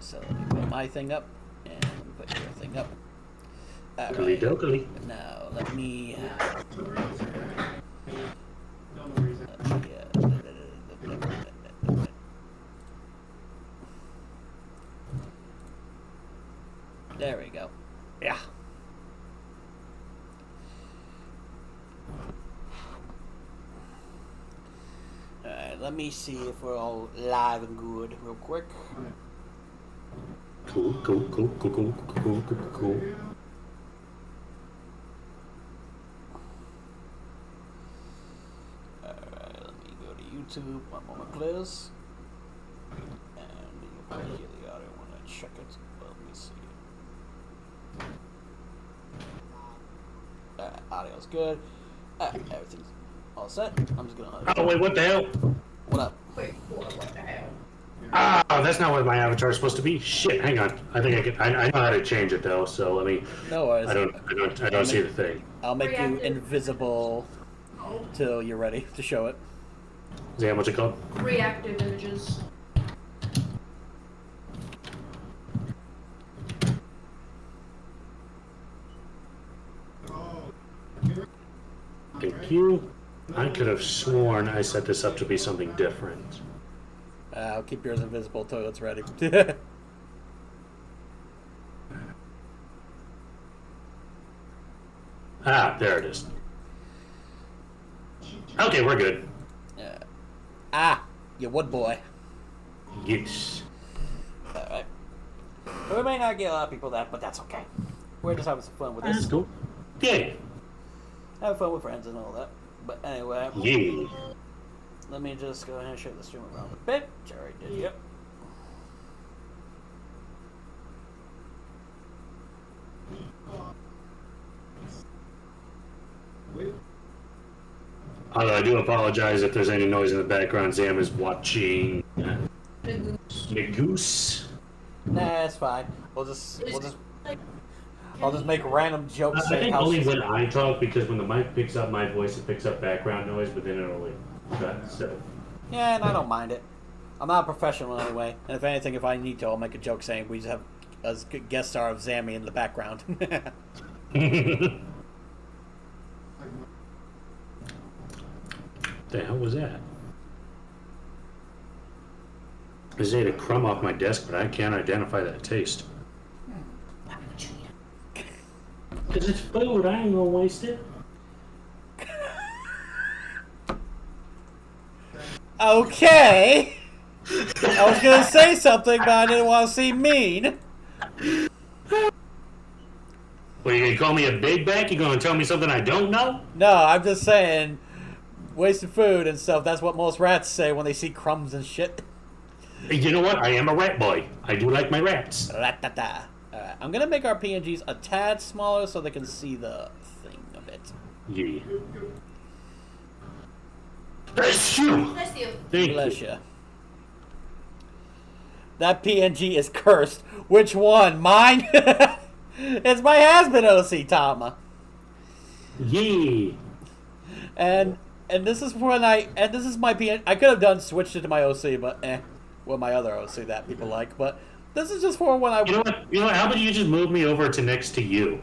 so let me put my thing up, and let me put your thing up. Dokily. Now, let me... There we go. Yeah. Alright, let me see if we're all live and good real quick. Cool. Alright, let me go to YouTube. One moment, please. And you'll probably hear the audio when I check it. But let me see. Alright, audio's good. Alright, everything's all set. I'm just gonna... Oh, wait, what the hell? What up? Wait, what the hell? Ah, that's not what my avatar is supposed to be. Shit, hang on. I think I can. I know how to change it though. So let me. No worries. I don't see the thing. I'll make you invisible till you're ready to show it. Is that what's it called? Reactive images. Thank you. I could have sworn I set this up to be something different. I'll keep yours invisible till it's ready. Ah, there it is. Okay, we're good. You wood boy. Yes. Alright. We may not get a lot of people that, but that's okay. We're just having some fun with this. That's cool. Yay. Have fun with friends and all that. But anyway, Yay. let me just go ahead and share the stream around a bit. Which I already did, yep. Although I do apologize if there's any noise in the background. Zam is watching Negoose. Nah, it's fine. I'll just make random jokes I saying think how only she's... when I talk, because when the mic picks up my voice, it picks up background noise, but then it'll like cut. So Yeah, and I don't mind it. I'm not a professional anyway. And if anything, if I need to, I'll make a joke saying we just have a guest star of Zammy in the background. the hell was that? I ate a crumb off my desk, but I can't identify that taste. Because it's food, I ain't gonna waste it. Okay. I was gonna say something, but I didn't want to seem mean. Well, you gonna call me a big back? You gonna tell me something I don't know? No, I'm just saying, wasted food and stuff. That's what most rats say when they see crumbs and shit. You know what? I am a rat boy. I do like my rats. Rat-ta-ta. Alright, I'm gonna make our PNGs a tad smaller so they can see the thing a bit. Yeah. Bless you. Bless you. Thank Bless you. ya. That PNG is cursed. Which one? Mine? It's my husband, OC Tama. Yeah. And this is when this is my PNG. I could have switched it to my OC, but well, my other OC that people like. But this is just for when I. You know what? You know what? How about you just move me over to next to you?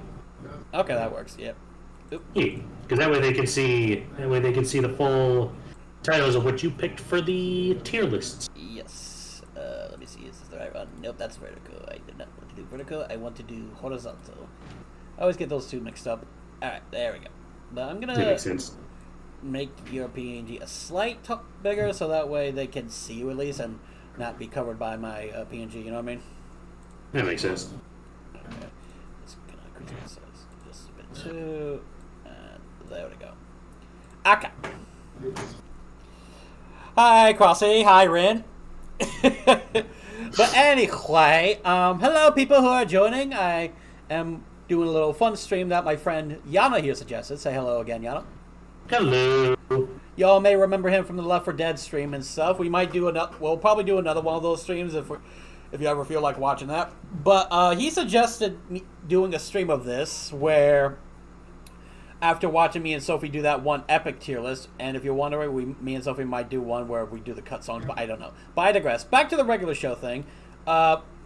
Okay, that works. Yep. Yeah. Because that way they can see. That way they can see the full titles of what you picked for the tier lists. Yes. Let me see. Is this the right one? Nope, that's vertical. I did not want to do vertical. I want to do horizontal. I always get those two mixed up. All right, there we go. But I'm gonna That makes sense. make your PNG a slight bigger so that way they can see you at least and not be covered by my PNG. You know what I mean? That makes sense. Okay. Just gonna increase the size just a bit too. And there we go. Okay. Hi, Crossy. Hi, Rin. But anyway, hello, people who are joining. I am doing a little fun stream that my friend Yana here suggested. Say hello again, Yana. Hello. Y'all may remember him from the Left 4 Dead stream and stuff. We might do another. We'll probably do another one of those streams if you ever feel like watching that. But he suggested me doing a stream of this where, after watching me and Sophie do that one epic tier list, and if you're wondering, me and Sophie might do one where we do the cut songs, but I don't know. But I digress. Back to the regular show thing.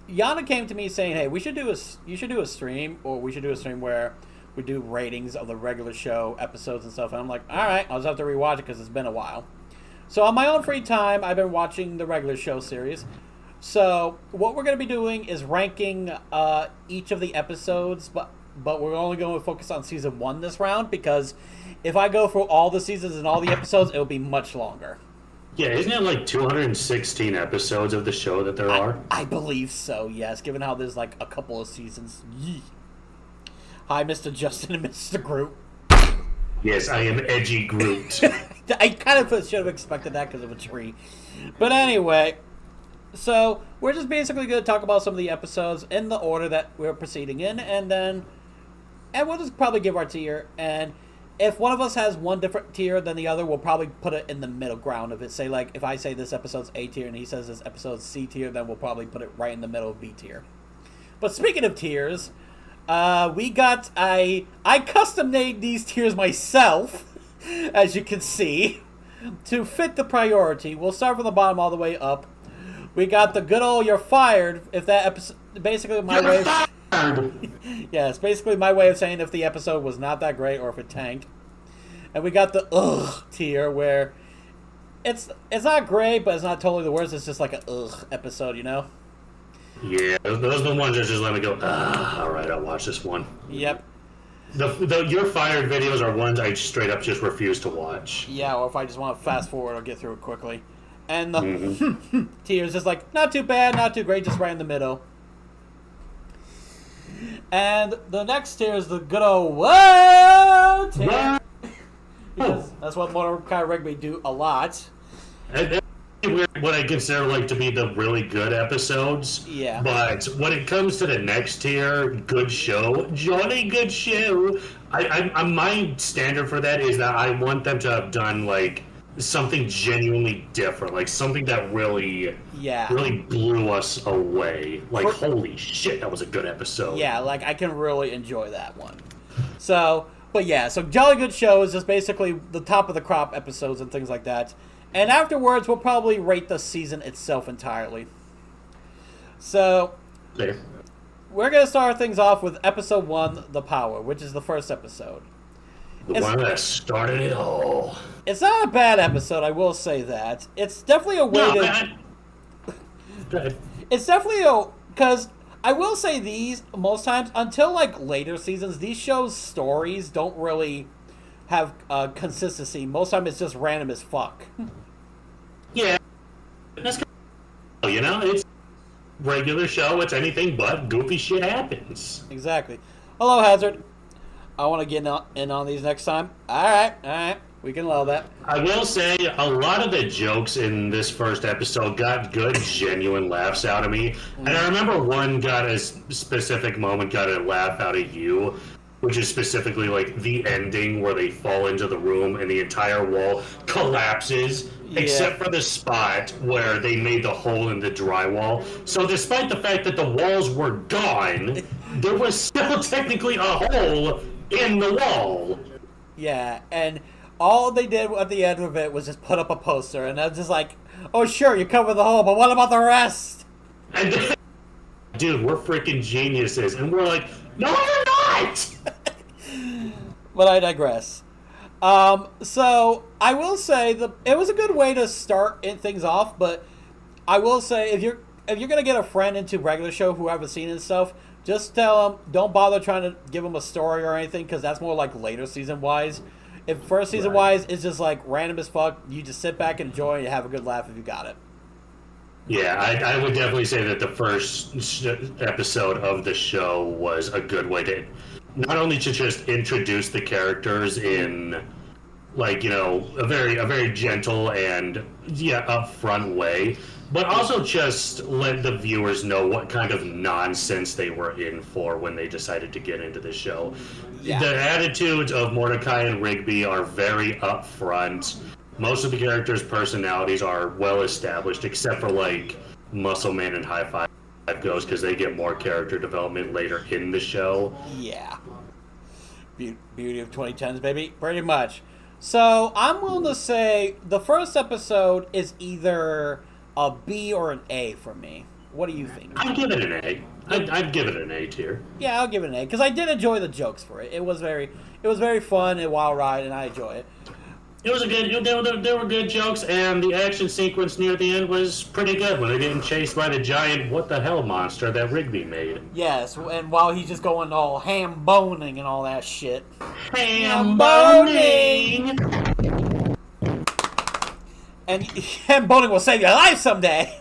Yana came to me saying, "Hey, you should do a stream, or we should do a stream where we do ratings of the regular show episodes and stuff." And I'm like, "All right, I'll just have to rewatch it because it's been a while." So on my own free time, I've been watching the regular show series. So what we're going to be doing is ranking each of the episodes, but we're only going to focus on season 1 this round, because if I go through all the seasons and all the episodes, it'll be much longer. Yeah, isn't it like 216 episodes of the show that there are? I believe so, yes, given how there's like a couple of seasons. Yee. Hi, Mr. Justin and Mr. Groot. Yes, I am Edgy Groot. I kind of should have expected that because of a tree. But anyway, so we're just basically going to talk about some of the episodes in the order that we're proceeding in, and we'll just probably give our tier. And if one of us has one different tier than the other, we'll probably put it in the middle ground of it. Say, like, if I say this episode's A tier and he says this episode's C tier, then we'll probably put it right in the middle of B tier. But speaking of tiers, I custom made these tiers myself, as you can see, to fit the priority. We'll start from the bottom all the way up. We got the good old "you're fired" if that episode, basically my way. Yeah, it's basically my way of saying if the episode was not that great or if it tanked. And we got the ugh tier, where it's not great, but it's not totally the worst. It's just like an ugh episode, you know? Yeah, those are the ones that just let me go, alright, I'll watch this one. Yep. The "you're fired" videos are ones I straight up just refuse to watch. Yeah, or if I just want to fast forward or get through it quickly. And the tier is just like, not too bad, not too great, just right in the middle. And the next tier is the good old whoa tier. Because that's what Mordecai Rigby do a lot. And what I consider like to be the really good episodes. Yeah. But when it comes to the next tier, good show, jolly good show, my standard for that is that I want them to have done like something genuinely different, like something that really blew us away. Like, holy shit, that was a good episode. Yeah, like I can really enjoy that one. So, but yeah, so jolly good show is just basically the top of the crop episodes and things like that. And afterwards, we'll probably rate the season itself entirely. So, There. we're going to start things off with episode 1, The Power, which is the first episode. The one that started it all. It's not a bad episode, I will say that. It's definitely a way No, to... man. Go ahead. It's definitely a... Because I will say these, most times, until like later seasons, these shows' stories don't really have consistency. Most time it's just random as fuck. Yeah. That's kind of, you know, it's regular show, it's anything but goofy shit happens. Exactly. Hello, Hazard. I want to get in on these next time. Alright. We can allow that. I will say, a lot of the jokes in this first episode got good, genuine laughs out of me. And I remember one got a specific moment, got a laugh out of you, which is specifically like the ending where they fall into the room and the entire wall collapses, except for the spot where they made the hole in the drywall. So despite the fact that the walls were gone, there was still technically a hole in the wall. Yeah, and all they did at the end of it was just put up a poster, and I was just like, oh sure, you covered the hole, but what about the rest? And then, dude, we're freaking geniuses. And we're like, no, we're not! But I digress. So I will say it was a good way to start things off, but I will say if you're gonna get a friend into regular show who haven't seen it and stuff, just tell them don't bother trying to give them a story or anything, because that's more like later season wise. If first season wise it's just like random as fuck, you just sit back and enjoy and have a good laugh if you got it. Yeah, I would definitely say that the first episode of the show was a good way to not only to just introduce the characters in, like, you know, a very gentle and upfront way, but also just let the viewers know what kind of nonsense they were in for when they decided to get into the show. Yeah. The attitudes of Mordecai and Rigby are very upfront. Most of the characters' personalities are well established, except for like Muscle Man and High Five Ghost, because they get more character development later in the show. Yeah. Beauty of 2010s, baby. Pretty much. So I'm willing to say the first episode is either a B or an A for me. What do you think? I'd give it an A. I'd give it an A tier. Yeah, I'll give it an A because I did enjoy the jokes for it. It was very fun and wild ride, and I enjoy it. It was a good. There were good jokes, and the action sequence near the end was pretty good when they getting chased by the giant what the hell monster that Rigby made. Yes, and while he's just going all ham boning and all that shit. Ham boning. And ham boning will save your life someday.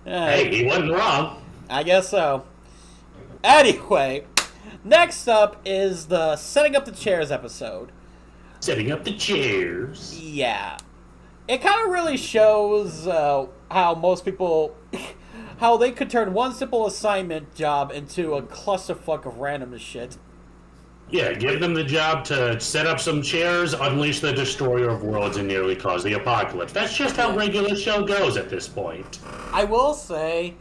Hey, he wasn't wrong. I guess so. Anyway, next up is the setting up the chairs episode. Setting up the chairs. Yeah. It kind of really shows how most people, how they could turn one simple assignment job into a clusterfuck of randomness shit. Yeah, give them the job to set up some chairs, unleash the destroyer of worlds, and nearly cause the apocalypse. That's just how regular show goes at this point. I will say,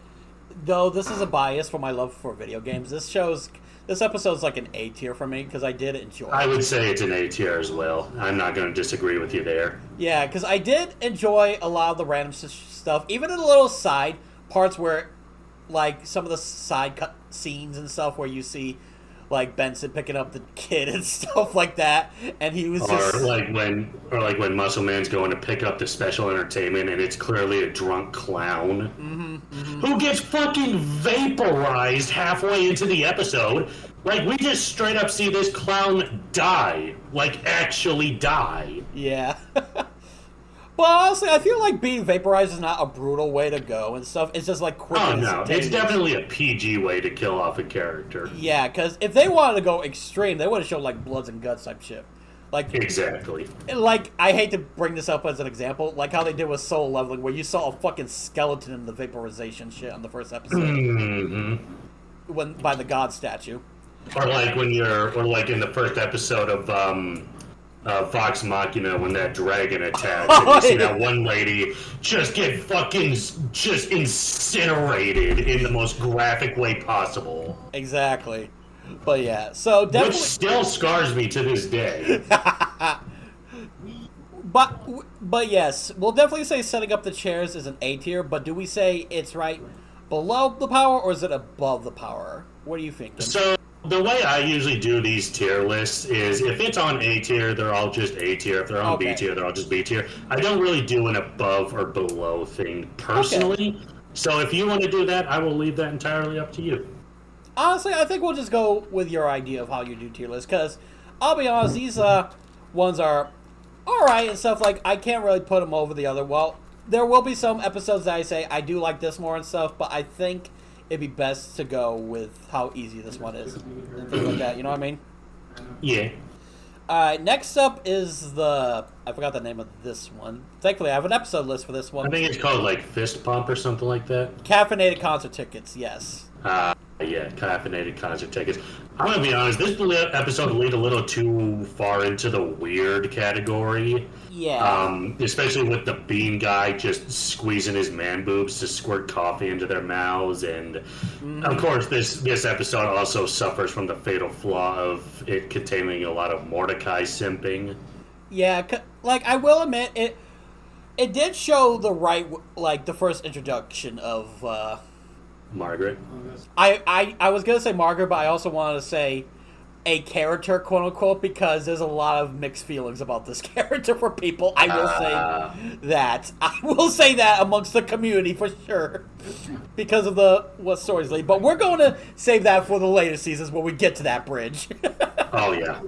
though, this is a bias for my love for video games. This episode's like an A tier for me because I did enjoy it. I would say it's an A tier as well. I'm not going to disagree with you there. Yeah, because I did enjoy a lot of the random stuff, even in the little side parts where, like, some of the side cut scenes and stuff where you see, like, Benson picking up the kid and stuff like that, and he was just... Or like when Muscle Man's going to pick up the special entertainment and it's clearly a drunk clown who gets fucking vaporized halfway into the episode. Like, we just straight up see this clown die. Like, actually die. Yeah. But honestly, I feel like being vaporized is not a brutal way to go and stuff. It's just like quick. Oh and no, it's instantaneous. definitely a PG way to kill off a character. Yeah, because if they wanted to go extreme, they would have shown like bloods and guts type shit. Like, Exactly. like I hate to bring this up as an example, like how they did with Soul Leveling, where you saw a fucking skeleton in the vaporization shit on the first episode when by the god statue. Or like or like in the first episode of Vox Machina when that dragon attacks and you see that one lady just get fucking just incinerated in the most graphic way possible. Exactly. But yeah, so Which definitely. still scars me to this day. But yes, we'll definitely say setting up the chairs is an A tier. But do we say it's right below the power or is it above the power? What do you think? So the way I usually do these tier lists is if it's on A tier, they're all just A tier. If they're on Okay. B tier, they're all just B tier. I don't really do an above or below thing personally. So if you want to do that, I will leave that entirely up to you. Honestly, I think we'll just go with your idea of how you do tier lists. Because I'll be honest, these ones are alright and stuff. Like, I can't really put them over the other. Well, there will be some episodes that I say I do like this more and stuff. But I think it'd be best to go with how easy this one is and things like that. You know what I mean? Yeah. Next up is I forgot the name of this one. Thankfully, I have an episode list for this I one. think it's called like Fist Pump or something like that. Caffeinated concert tickets, yes. Yeah, caffeinated concert tickets. I'm gonna be honest, this episode lead a little too far into the weird category. Yeah. Especially with the bean guy just squeezing his man boobs to squirt coffee into their mouths, and of course this episode also suffers from the fatal flaw of it containing a lot of Mordecai simping. Yeah, like, I will admit, it did show the right, like, the first introduction of, Margaret. I was gonna say Margaret, but I also wanted to say a character, quote unquote, because there's a lot of mixed feelings about this character for people. I will say that. I will say that amongst the community for sure, because of what stories lead. But we're going to save that for the later seasons when we get to that bridge. Oh yeah.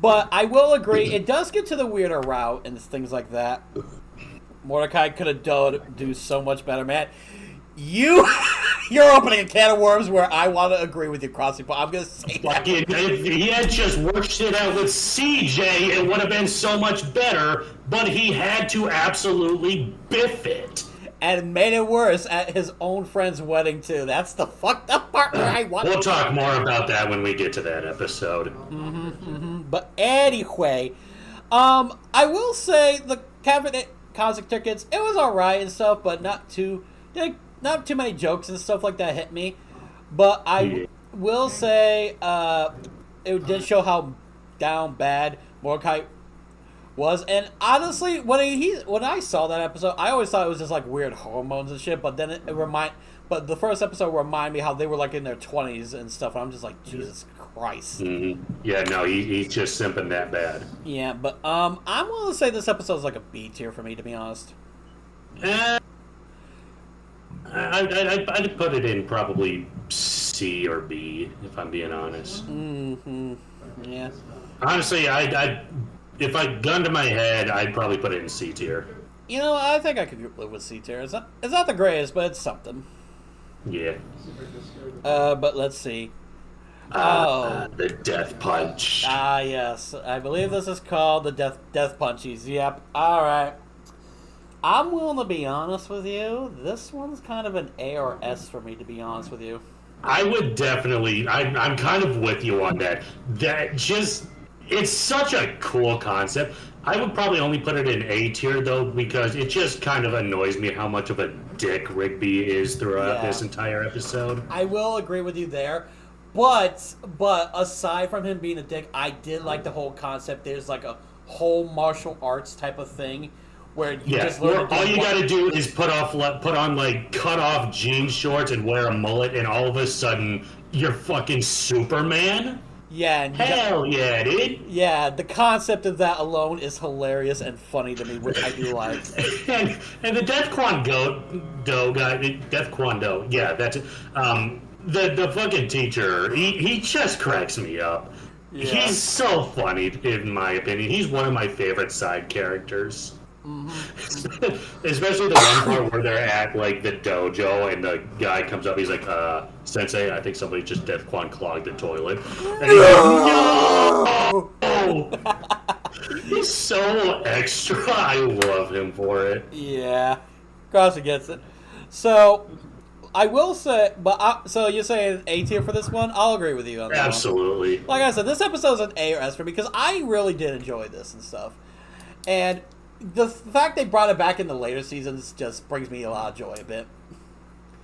But I will agree, it does get to the weirder route and things like that. Mordecai could have do so much better, man. You're opening a can of worms where I want to agree with you, Crossy, but I'm going to say that. Fucking, if he had just worked shit out with CJ, it would have been so much better, but he had to absolutely biff it. And made it worse at his own friend's wedding, too. That's the fucked up part where I want We'll talk more about that when we get to that episode. But anyway, I will say the cabinet concert tickets, it was alright and stuff, but not too many jokes and stuff like that hit me. But I will say it did show how down bad Mordecai was. And honestly, when I saw that episode, I always thought it was just like weird hormones and shit. But then But the first episode reminded me how they were like in their 20s and stuff. And I'm just like, Jesus Christ. Yeah, no, he's just simping that bad. Yeah, but I'm willing to say this episode is like a B tier for me, to be honest. I'd put it in probably C or B, if I'm being honest. Yeah. Honestly, if I gun to my head, I'd probably put it in C tier. You know, I think I could live with C tier. It's not the greatest, but it's something. Yeah. But let's see. The Death Punch. Yes. I believe this is called the Death Punchies. Yep. Alright. I'm willing to be honest with you. This one's kind of an A or S for me, to be honest with you. I would definitely. I'm kind of with you on that. It's such a cool concept. I would probably only put it in A tier, though, because it just kind of annoys me how much of a dick Rigby is throughout this entire episode. I will agree with you there. But aside from him being a dick, I did like the whole concept. There's like a whole martial arts type of thing where you just learn all you gotta do is put on like cut off jean shorts and wear a mullet, and all of a sudden you're fucking Superman. Yeah. And hell yeah, dude. Yeah, the concept of that alone is hilarious and funny to me, which I do like. and the Death Kwon Do guy, Death Kwon Do, yeah, that's it. The fucking teacher, he just cracks me up. Yeah. He's so funny, in my opinion. He's one of my favorite side characters. Especially the one part where they're at like the dojo and the guy comes up, he's like, Sensei, I think somebody just Death Kwon clogged the toilet. And he's like, no! He's so extra. I love him for it. Yeah. Crossy gets it. So I will say, so you're saying A tier for this one? I'll agree with you on that. Absolutely. Like I said, this episode's an A or S for me because I really did enjoy this and stuff. And the fact they brought it back in the later seasons just brings me a lot of joy a bit.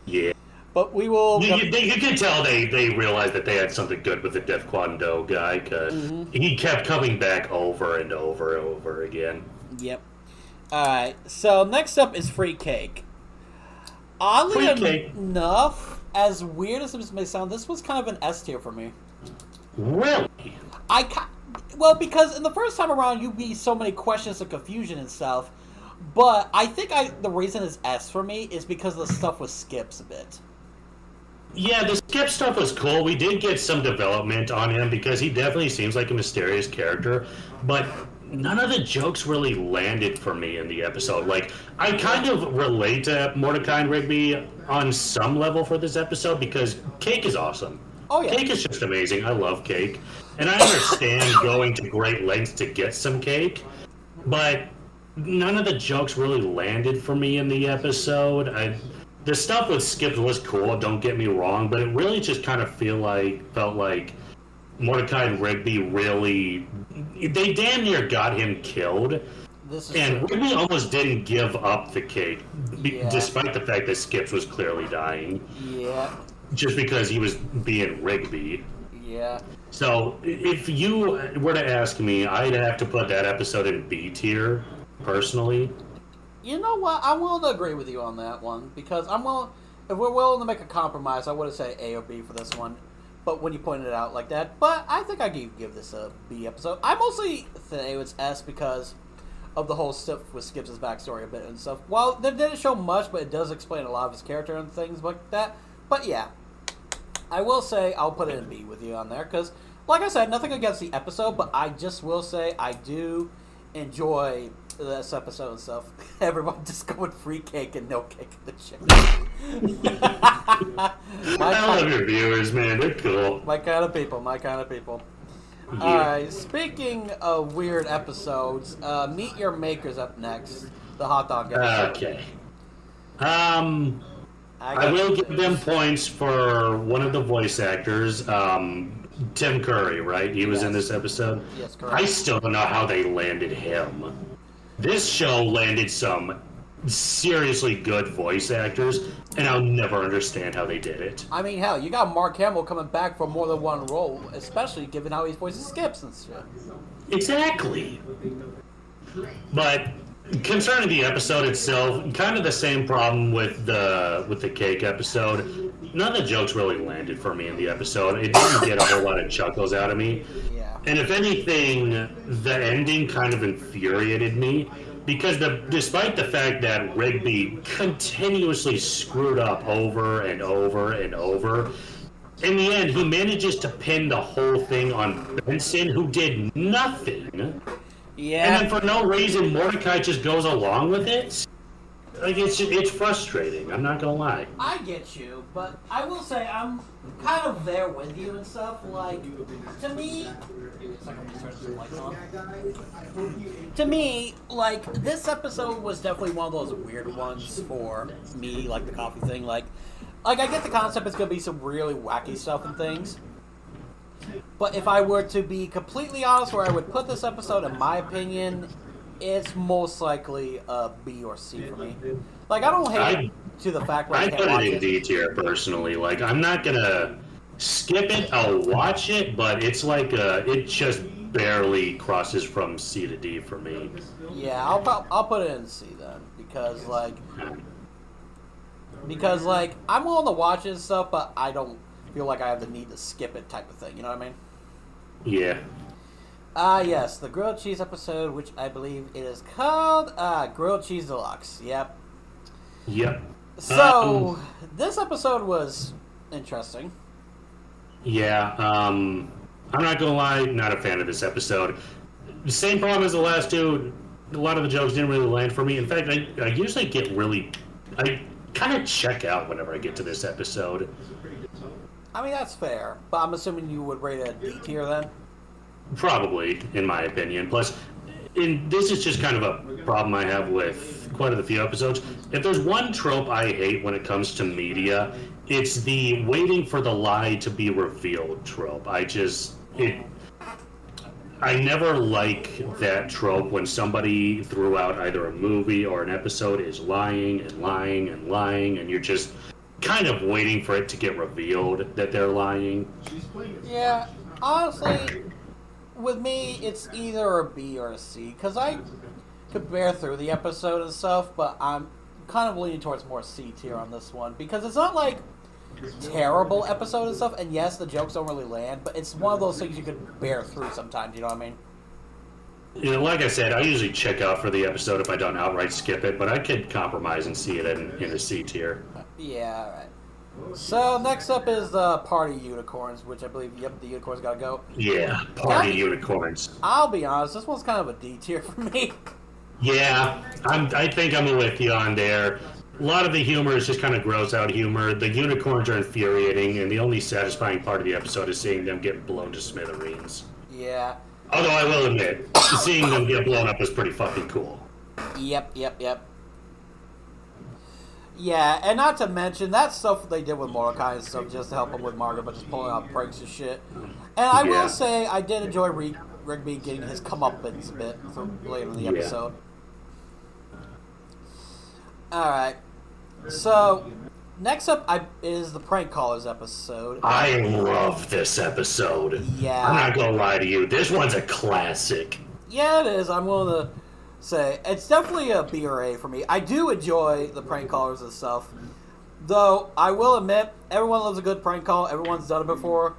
Yeah. But we will... You can tell they realized that they had something good with the Death Kwon Do guy, because he kept coming back over and over and over again. Yep. Alright, so next up is Free Cake. Oddly enough, as weird as this may sound, this was kind of an S tier for me. Really? Well, because in the first time around, you'd be so many questions and confusion and stuff. But I think the reason it's S for me is because the stuff with Skips a bit. Yeah, the Skip stuff was cool. We did get some development on him because he definitely seems like a mysterious character. But none of the jokes really landed for me in the episode. Like, I kind of relate to Mordecai and Rigby on some level for this episode because Cake is awesome. Oh, yeah. Cake is just amazing. I love Cake. And I understand going to great lengths to get some cake, but none of the jokes really landed for me in the episode. The stuff with Skips was cool, don't get me wrong, but it really just kind of felt like Mordecai and Rigby really... They damn near got him killed. And Rigby almost didn't give up the cake, despite the fact that Skips was clearly dying. Yeah. Just because he was being Rigby. Yeah. So, if you were to ask me, I'd have to put that episode in B tier, personally. You know what? I'm willing to agree with you on that one, because if we're willing to make a compromise, I would have said A or B for this one. But when you pointed it out like that, but I think I could give this a B episode. I mostly say it's S because of the whole stuff with Skips' backstory a bit and stuff. Well, they didn't show much, but it does explain a lot of his character and things like that. But yeah. I will say I'll put it in B with you on there because, like I said, nothing against the episode, but I just will say I do enjoy this episode and stuff. Everyone just going Free Cake and no cake in the chicken. I love your viewers, man. They're cool. My kind of people. Yeah. Alright, speaking of weird episodes, Meet Your Makers up next. The hot dog episode. Okay. I will give them points for one of the voice actors, Tim Curry, right? He was in this episode? Yes, correct. I still don't know how they landed him. This show landed some seriously good voice actors, and I'll never understand how they did it. I mean, hell, you got Mark Hamill coming back for more than one role, especially given how he voices Skips and shit. Exactly. But Concerning the episode itself, kind of the same problem with the cake episode. None of the jokes really landed for me in the episode. It didn't get a whole lot of chuckles out of me. Yeah. And if anything, the ending kind of infuriated me because despite the fact that Rigby continuously screwed up over and over and over, in the end he manages to pin the whole thing on Benson, who did nothing. Yeah. And then for no reason, Mordecai just goes along with it. Like it's frustrating. I'm not gonna lie. I get you, but I will say I'm kind of there with you and stuff. Like, to me, to me, like this episode was definitely one of those weird ones for me, like the coffee thing. Like I get the concept; it's gonna be some really wacky stuff and things. But if I were to be completely honest, where I would put this episode, in my opinion, it's most likely a B or C for me. Like, I don't hate to the fact where I I can't put watch it in it. D tier personally. Like, I'm not gonna skip it. I'll watch it, but it's like it just barely crosses from C to D for me. Yeah, I'll put it in C then because like I'm willing to watch it and stuff, but I don't feel like I have the need to skip it type of thing. You know what I mean? Yeah. Yes, the grilled cheese episode, which I believe it is called Grilled Cheese Deluxe. Yep. Yep. So, this episode was interesting. Yeah. I'm not gonna lie, not a fan of this episode. Same problem as the last two. A lot of the jokes didn't really land for me. In fact, I usually I kind of check out whenever I get to this episode. I mean, that's fair, but I'm assuming you would rate it a D tier then? Probably, in my opinion. Plus, this is just kind of a problem I have with quite a few episodes. If there's one trope I hate when it comes to media, it's the waiting for the lie to be revealed trope. I never like that trope when somebody throughout either a movie or an episode is lying and lying and lying, and you're just kind of waiting for it to get revealed that they're lying. Yeah, honestly, with me, it's either a B or a C, because I could bear through the episode and stuff, but I'm kind of leaning towards more C tier on this one, because it's not like terrible episode and stuff, and yes, the jokes don't really land, but it's one of those things you could bear through sometimes, you know what I mean? You know, like I said, I usually check out for the episode if I don't outright skip it, but I could compromise and see it in a C tier. Yeah, alright. So, next up is the Party Unicorns, which I believe, yep, the unicorns gotta go. Yeah, Party That- Unicorns. I'll be honest, this one's kind of a D tier for me. Yeah, I think I'm with you on there. A lot of the humor is just kind of gross out humor. The unicorns are infuriating, and the only satisfying part of the episode is seeing them get blown to smithereens. Yeah. Although I will admit, seeing them get blown up is pretty fucking cool. Yep. Yeah, and not to mention that stuff they did with Mordecai and stuff just to help him with Margaret, but just pulling out pranks and shit. And I Yeah. will say I did enjoy Rigby getting his comeuppance a bit from later in the Yeah. episode. Alright. So, next up is the Prank Callers episode. I love this episode. Yeah. I'm not gonna lie to you, this one's a classic. Yeah, it is. I'm willing to say it's definitely a B or A for me. I do enjoy the prank callers and stuff, though I will admit everyone loves a good prank call. Everyone's done it before,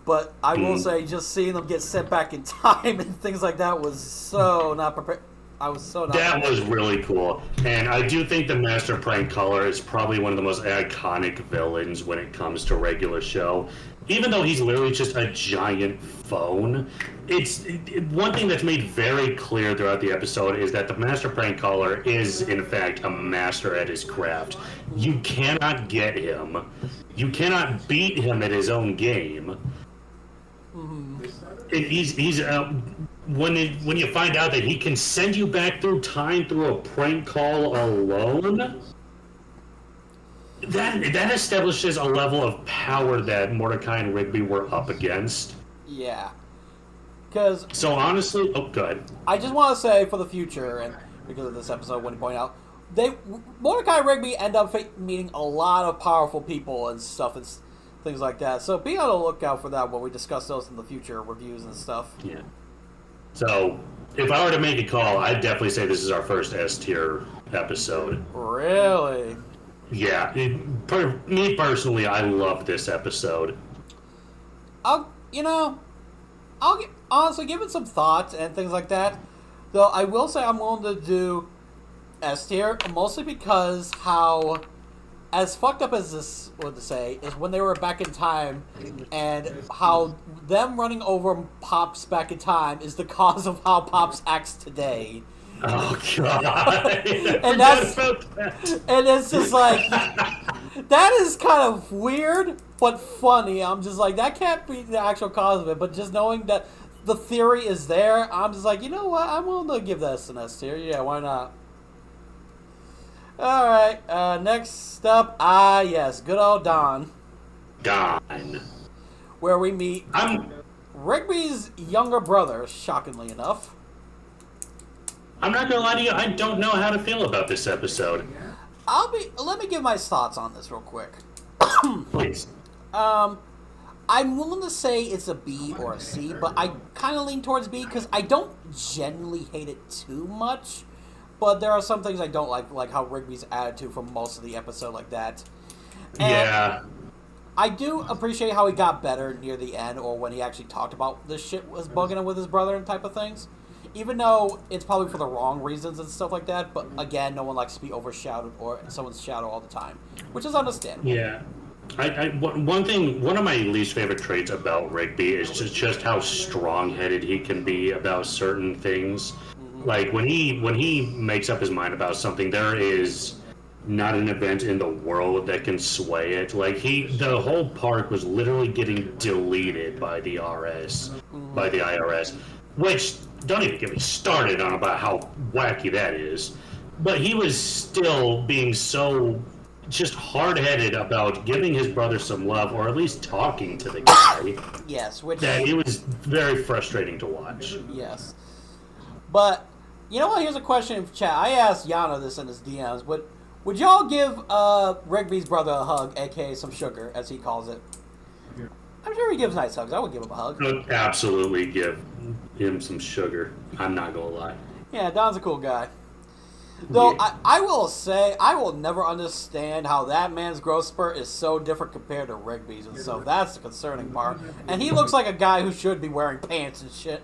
but I will say just seeing them get sent back in time and things like that was so not prepared. I was so not. That prepared. was really cool. And I do think the Master Prank Caller is probably one of the most iconic villains when it comes to regular show. Even though he's literally just a giant phone, one thing that's made very clear throughout the episode is that the Master Prank Caller is, in fact, a master at his craft. You cannot get him. You cannot beat him at his own game. When you find out that he can send you back through time through a prank call alone, that establishes a level of power that Mordecai and Rigby were up against. Yeah, because So honestly, oh, good. I just want to say for the future, and because of this episode, when you point out, Mordecai and Rigby end up meeting a lot of powerful people and stuff and things like that. So be on the lookout for that when we discuss those in the future reviews and stuff. Yeah. So if I were to make a call, I'd definitely say this is our first S tier episode. Really? Yeah, me personally, I love this episode. Honestly give it some thought and things like that. Though I will say I'm willing to do S tier, mostly because how, as fucked up as this would say, is when they were back in time, and how them running over Pops back in time is the cause of how Pops acts today. Oh god! And it's just like that is kind of weird but funny. I'm just like, that can't be the actual cause of it, but just knowing that the theory is there, I'm just like, you know what? I'm willing to give this an S tier. Yeah, why not? All right. Next up, yes, good old Don, Don. where we meet Rigby's younger brother. Shockingly enough. I'm not gonna lie to you, I don't know how to feel about this episode. Let me give my thoughts on this real quick. Please. I'm willing to say it's a B or a C, but I kind of lean towards B because I don't genuinely hate it too much. But there are some things I don't like how Rigby's attitude for most of the episode like that. And Yeah. I do appreciate how he got better near the end, or when he actually talked about this shit was bugging him with his brother and type of things. Even though it's probably for the wrong reasons and stuff like that, but again, no one likes to be overshadowed or in someone's shadow all the time, which is understandable. Yeah. One of my least favorite traits about Rigby is just how strong-headed he can be about certain things. Like when he makes up his mind about something, there is not an event in the world that can sway it. Like the whole park was literally getting deleted by the IRS, which don't even get me started on about how wacky that is. But he was still being so just hard-headed about giving his brother some love, or at least talking to the guy. Yes, which That it was very frustrating to watch. yes, but you know what? Here's a question for chat. I asked Yana this in his DMs. Would y'all give Rigby's brother a hug, aka some sugar, as he calls it? I'm sure he gives nice hugs. I would give him a hug. I would absolutely give him some sugar. I'm not gonna lie. Yeah, Don's a cool guy. Though Yeah. I will say, I will never understand how that man's growth spurt is so different compared to Rigby's, and so that's the concerning part. And he looks like a guy who should be wearing pants and shit.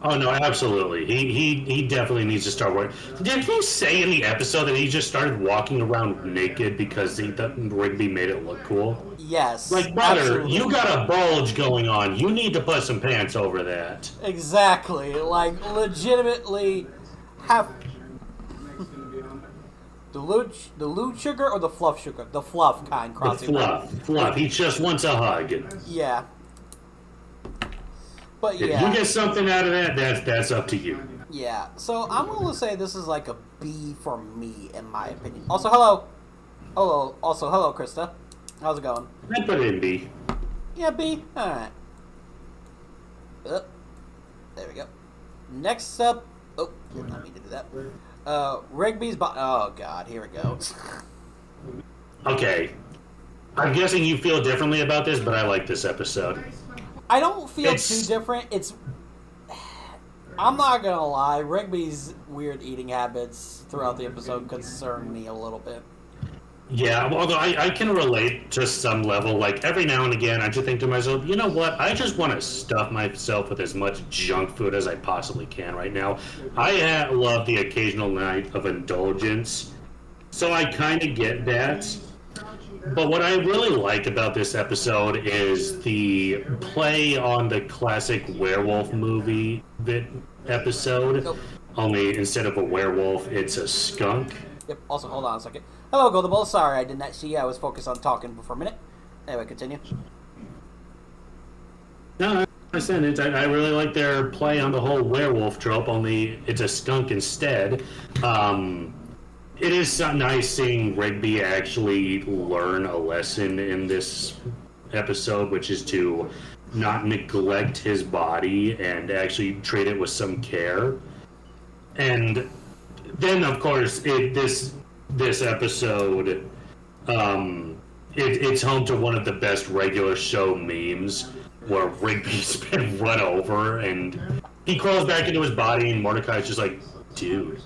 Oh no, absolutely. He definitely needs to start working. Did he say in the episode that he just started walking around naked because Rigby made it look cool? Yes. Like, brother, absolutely. you got a bulge going on. You need to put some pants over that. Exactly. Like, legitimately have... The lewd sugar or the fluff sugar? The fluff kind, The crossing. fluff. He just wants a hug. Yeah. But If yeah. you get something out of that, that's up to you. Yeah. So I'm going to say this is like a B for me, in my opinion. Also, hello. Hello, Krista. How's it going? I'd put it in B. Yeah, B. Alright. There we go. Next up... Oh, did not mean to do that. Rigby's... Oh, God. Here it goes. Okay. I'm guessing you feel differently about this, but I like this episode. I don't feel It's- too different. It's... I'm not gonna lie. Rigby's weird eating habits throughout the episode concern me a little bit. Yeah, although I can relate to some level. Like, every now and again, I just think to myself, you know what? I just want to stuff myself with as much junk food as I possibly can right now. I love the occasional night of indulgence, so I kind of get that. But what I really like about this episode is the play on the classic werewolf movie episode. Nope. Only instead of a werewolf, it's a skunk. Yep. Also, hold on a second. Hello, Goldable. Sorry, I did not see you. I was focused on talking for a minute. Anyway, continue. No, I understand it. I really like their play on the whole werewolf trope, only it's a skunk instead. It is so nice seeing Rigby actually learn a lesson in this episode, which is to not neglect his body and actually treat it with some care. And then, of course, this episode, it's home to one of the best regular show memes, where Rigby's been run over and he crawls back into his body, and Mordecai's just like, dude,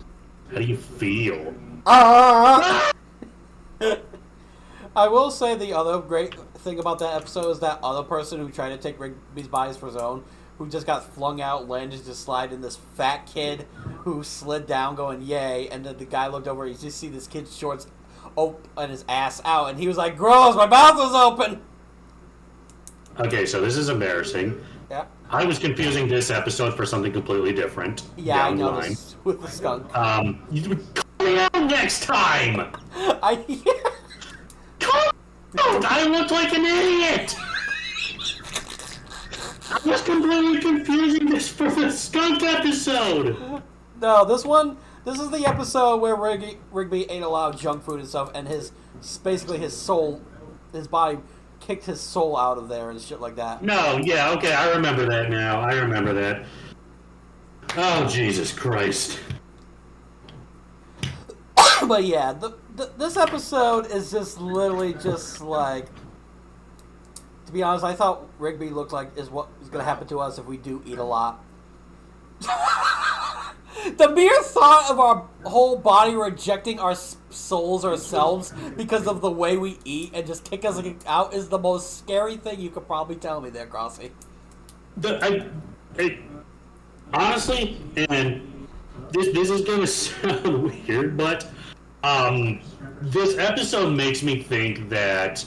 how do you feel? I will say the other great thing about that episode is that other person who tried to take Rigby's bodies for his own, who just got flung out, landed to slide in this fat kid who slid down going, yay, and then the guy looked over, you just see this kid's shorts open and his ass out, and he was like, gross, my mouth was open! Okay, so this is embarrassing. Yeah. I was confusing this episode for something completely different. Yeah, I down the know line. this with the skunk. You would call me out next time! Call out! I looked like an idiot! I was completely confusing this for the skunk episode! No, this is the episode where Rigby ate a lot of junk food and stuff, and basically his soul, his body kicked his soul out of there and shit like that. No, yeah, okay, I remember that now. I remember that. Oh, Jesus Christ. But yeah, this episode is just literally just like, to be honest, I thought Rigby looked like is what is going to happen to us if we do eat a lot. The mere thought of our whole body rejecting our souls ourselves because of the way we eat and just kick us out is the most scary thing you could probably tell me there, Crossy. Honestly, and this is going to sound weird, but this episode makes me think that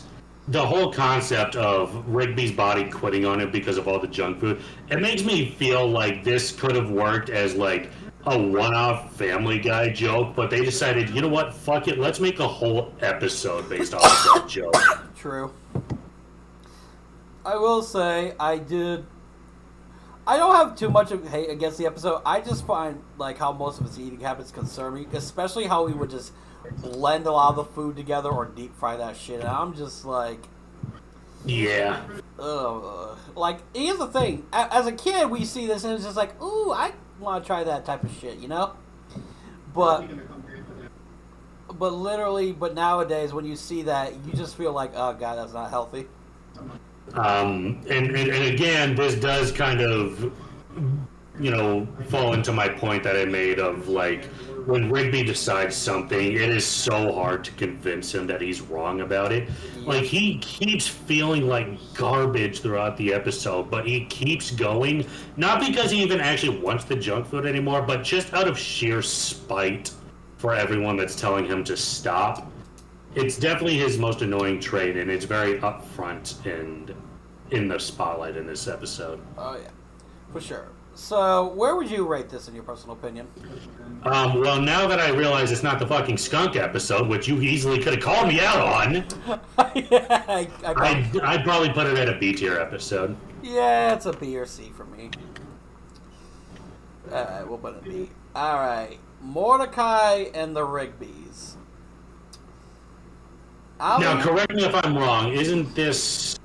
the whole concept of Rigby's body quitting on it because of all the junk food, it makes me feel like this could have worked as like a one-off Family Guy joke, but they decided, you know what, fuck it, let's make a whole episode based off of that joke. True. I will say, I don't have too much of hate against the episode. I just find, like, how most of his eating habits concern me, especially how he would just blend a lot of the food together or deep fry that shit, and I'm just like... Yeah. Ugh. Like, here's the thing. As a kid, we see this, and it's just like, ooh, I want to try that type of shit, you know? But nowadays, when you see that, you just feel like, oh, God, that's not healthy. And again, this does kind of, fall into my point that I made of, like, when Rigby decides something, it is so hard to convince him that he's wrong about it. Yeah. Like, he keeps feeling like garbage throughout the episode, but he keeps going, not because he even actually wants the junk food anymore, but just out of sheer spite for everyone that's telling him to stop. It's definitely his most annoying trait, and it's very upfront and in the spotlight in this episode. Oh, yeah. For sure. So, where would you rate this in your personal opinion? Well, now that I realize it's not the fucking skunk episode, which you easily could have called me out on, yeah, I'd probably put it at a B tier episode. Yeah, it's a B or C for me. We'll put it a B. Alright, Mordecai and the Rigbys. Now, correct me if I'm wrong. Isn't this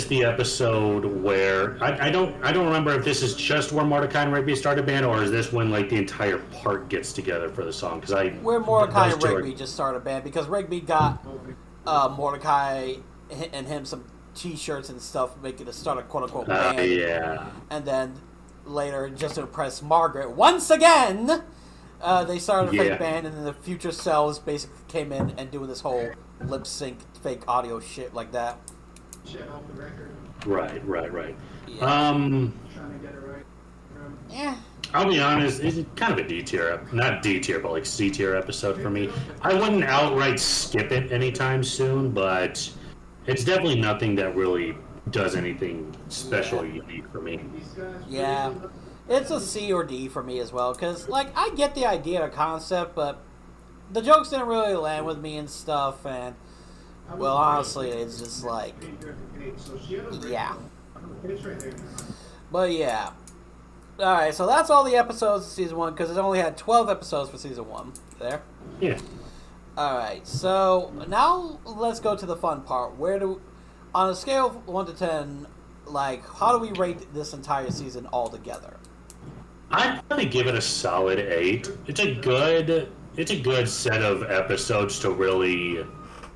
the episode where I don't remember if this is just where Mordecai and Rigby start a band, or is this when like the entire part gets together for the song? Where Mordecai and Rigby just start a band, because Rigby got Mordecai and him some T-shirts and stuff, making it start a quote-unquote band. Yeah. And then later, just to impress Margaret once again, they started a fake band, and then the future selves basically came in and doing this whole lip sync fake audio shit like that. Right. Yeah. Yeah. I'll be honest, it's kind of a D tier, not D tier, but like C tier episode for me. I wouldn't outright skip it anytime soon, but it's definitely nothing that really does anything special or unique for me. Yeah. It's a C or D for me as well, because, like, I get the idea or concept, but the jokes didn't really land with me and stuff, and, well, honestly, it's just like, yeah. But, yeah. Alright, so that's all the episodes of Season 1, because it only had 12 episodes for Season 1. There? Yeah. Alright, so now let's go to the fun part. On a scale of 1 to 10, like, how do we rate this entire season altogether? I'd probably give it a solid 8. It's a good set of episodes to really,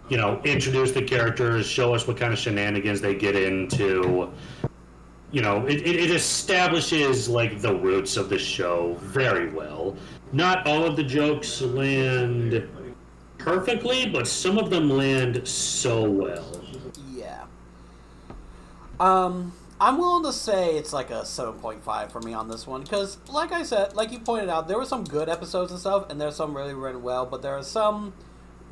introduce the characters, show us what kind of shenanigans they get into, it establishes like the roots of the show very well. Not all of the jokes land perfectly, but some of them land so well. Yeah. I'm willing to say it's like a 7.5 for me on this one because, like I said, like you pointed out, there were some good episodes and stuff, and there's some really written well, but there are some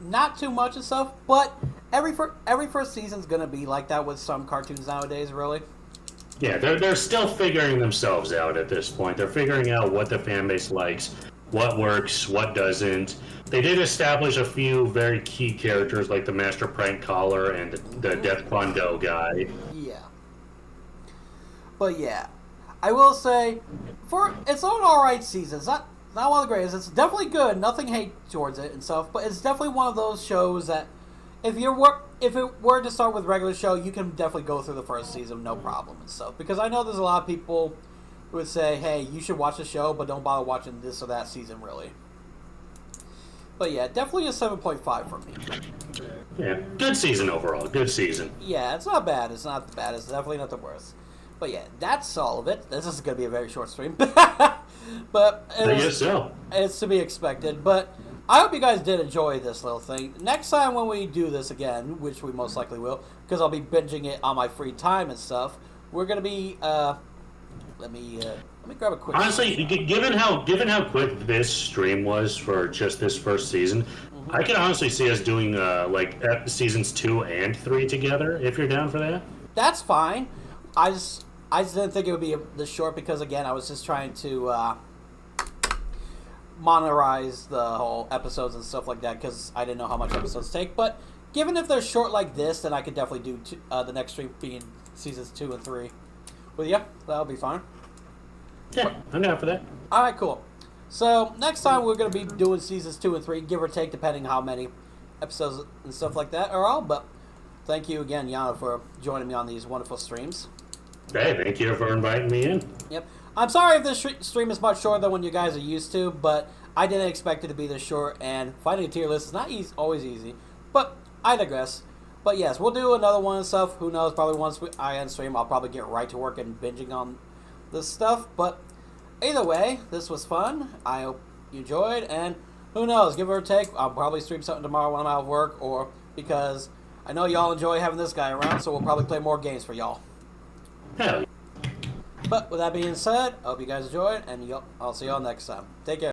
not too much and stuff. But every first season's gonna be like that with some cartoons nowadays, really. Yeah, they're still figuring themselves out at this point. They're figuring out what the fan base likes, what works, what doesn't. They did establish a few very key characters like the Master Prank Caller and the Death Kwon Do guy. Yeah. But yeah, I will say, it's an alright season. It's not one of the greatest. It's definitely good. Nothing hate towards it and stuff. But it's definitely one of those shows that if it were to start with regular show, you can definitely go through the first season no problem and stuff. Because I know there's a lot of people who would say, hey, you should watch the show, but don't bother watching this or that season really. But yeah, definitely a 7.5 for me. Yeah, good season overall. Good season. Yeah, it's not bad. It's not bad. It's definitely not the worst. But yeah, that's all of it. This is going to be a very short stream. But I guess so. It's to be expected. But I hope you guys did enjoy this little thing. Next time when we do this again, which we most likely will, because I'll be binging it on my free time and stuff, we're going to be... Let me grab a quick... Honestly, given how quick this stream was for just this first season, I can honestly see us doing seasons 2 and 3 together, if you're down for that. That's fine. I just didn't think it would be this short because, again, I was just trying to monetize the whole episodes and stuff like that because I didn't know how much episodes take. But given if they're short like this, then I could definitely do the next stream being seasons 2 and 3. But yeah, that'll be fine. Yeah, I'm down for that. Alright, cool. So, next time we're going to be doing seasons 2 and 3, give or take, depending how many episodes and stuff like that are all. But thank you again, Yana, for joining me on these wonderful streams. Hey, thank you for inviting me in. Yep. I'm sorry if this stream is much shorter than what you guys are used to, but I didn't expect it to be this short, and finding a tier list is not always easy. But I digress. But yes, we'll do another one and stuff. Who knows? Probably once I end stream, I'll probably get right to work and binging on this stuff. But either way, this was fun. I hope you enjoyed, and who knows? Give or take, I'll probably stream something tomorrow when I'm out of work, or because I know y'all enjoy having this guy around, so we'll probably play more games for y'all. Hell. But with that being said, I hope you guys enjoyed, and I'll see y'all next time. Take care.